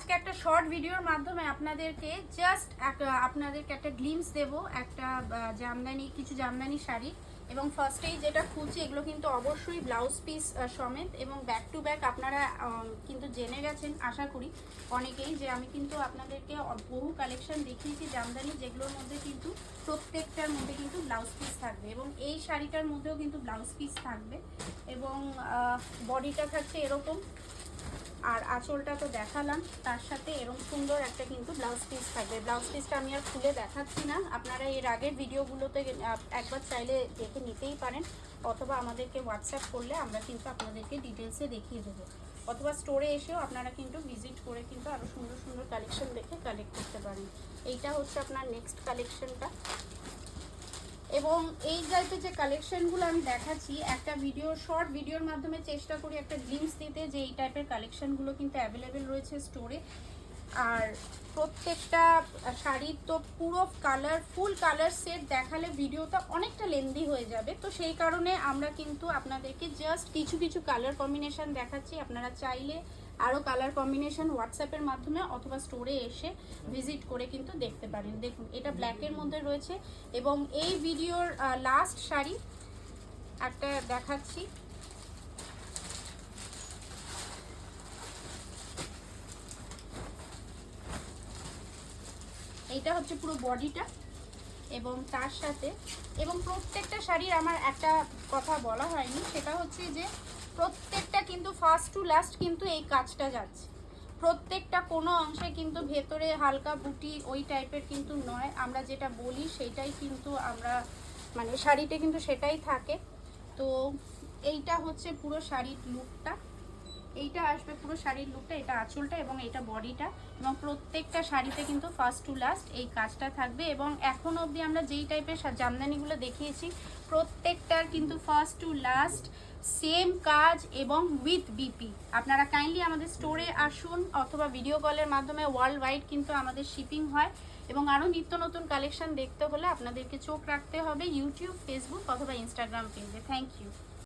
আজকে একটা শর্ট ভিডিওর মাধ্যমে আপনাদেরকে একটা গ্লিমস দেব একটা জামদানি, কিছু জামদানি শাড়ি। এবং ফার্স্টেই যেটা খুলছি এগুলো কিন্তু অবশ্যই ব্লাউজ পিস সমেত এবং ব্যাক টু ব্যাক। আপনারা কিন্তু জেনে গেছেন আশা করি অনেকেই যে আমি কিন্তু আপনাদেরকে বহু কালেকশন দেখিয়েছি জামদানি, যেগুলোর মধ্যে কিন্তু প্রত্যেকটার মধ্যে কিন্তু ব্লাউজ পিস থাকবে এবং এই শাড়িটার মধ্যেও কিন্তু ব্লাউজ পিস থাকবে এবং বডিটা থাকছে এরকম, আর আঁচলটা তো দেখালাম, তার সাথে এরকম সুন্দর একটা কিন্তু ব্লাউজ পিস থাকবে। ব্লাউজ পিসটা আমি আর খুলে দেখাচ্ছি না, আপনারা এর আগের ভিডিওগুলোতে একবার চাইলে দেখে নিতেই পারেন, অথবা আমাদেরকে হোয়াটসঅ্যাপ করলে আমরা কিন্তু আপনাদেরকে ডিটেলসে দেখিয়ে দেবো, অথবা স্টোরে এসেও আপনারা কিন্তু ভিজিট করে কিন্তু আরও সুন্দর সুন্দর কালেকশন দেখে কালেক্ট করতে পারেন। এইটা হচ্ছে আপনার নেক্সট কালেকশনটা। এবং এই টাইপের যে কালেকশনগুলো আমি দেখাচ্ছি একটা শর্ট ভিডিওর মাধ্যমে চেষ্টা করি একটা গ্লিমস দিতে যে এই টাইপের কালেকশনগুলো কিন্তু অ্যাভেলেবেল রয়েছে স্টোরে। আর প্রত্যেকটা শাড়ির তো পুরো ফুল কালার সেট দেখালে ভিডিওটা অনেকটা লেন্দি হয়ে যাবে, তো সেই কারণে আমরা কিন্তু আপনাদেরকে জাস্ট কিছু কিছু কালার কম্বিনেশন দেখাচ্ছি। আপনারা চাইলে আরও কালার কম্বিনেশন হোয়াটসঅ্যাপের মাধ্যমে অথবা স্টোরে এসে ভিজিট করে কিন্তু দেখতে পারেন। দেখুন এটা ব্ল্যাকের মধ্যে রয়েছে এবং এই ভিডিওর লাস্ট শাড়ি একটা দেখাচ্ছি। এইটা হচ্ছে পুরো বডিটা এবং তার সাথে এবং প্রত্যেকটা শাড়ির আমার একটা কথা বলা হয়নি, সেটা হচ্ছে যে প্রত্যেকটা কিন্তু ফার্স্ট টু লাস্ট কিন্তু এই কাজটা যাচ্ছে। প্রত্যেকটা কোনো অংশে কিন্তু ভেতরে হালকা বুটি ওই টাইপের কিন্তু নয়, আমরা যেটা বলি সেটাই কিন্তু আমরা মানে শাড়িতে কিন্তু সেটাই থাকে। তো এইটা হচ্ছে পুরো শাড়ির লুকটা, এইটা আসবে পুরো শাড়ির লুকটা, এটা আঁচলটা এবং এটা বডিটা এবং প্রত্যেকটা শাড়িতে কিন্তু ফার্স্ট টু লাস্ট এই কাজটা থাকবে। এবং এখন অবধি আমরা যেই টাইপের জামদানিগুলো দেখিয়েছি প্রত্যেকটার কিন্তু ফার্স্ট টু লাস্ট সেম কাজ এবং উইথ বিপি। আপনারা কাইন্ডলি আমাদের স্টোরে আসুন অথবা ভিডিও কলের মাধ্যমে ওয়ার্ল্ড ওয়াইড কিন্তু আমাদের শিপিং হয়। এবং আরও নিত্য নতুন কালেকশন দেখতে হলে আপনাদেরকে চোখ রাখতে হবে ইউটিউব, ফেসবুক অথবা ইনস্টাগ্রাম পেজে। Thank you.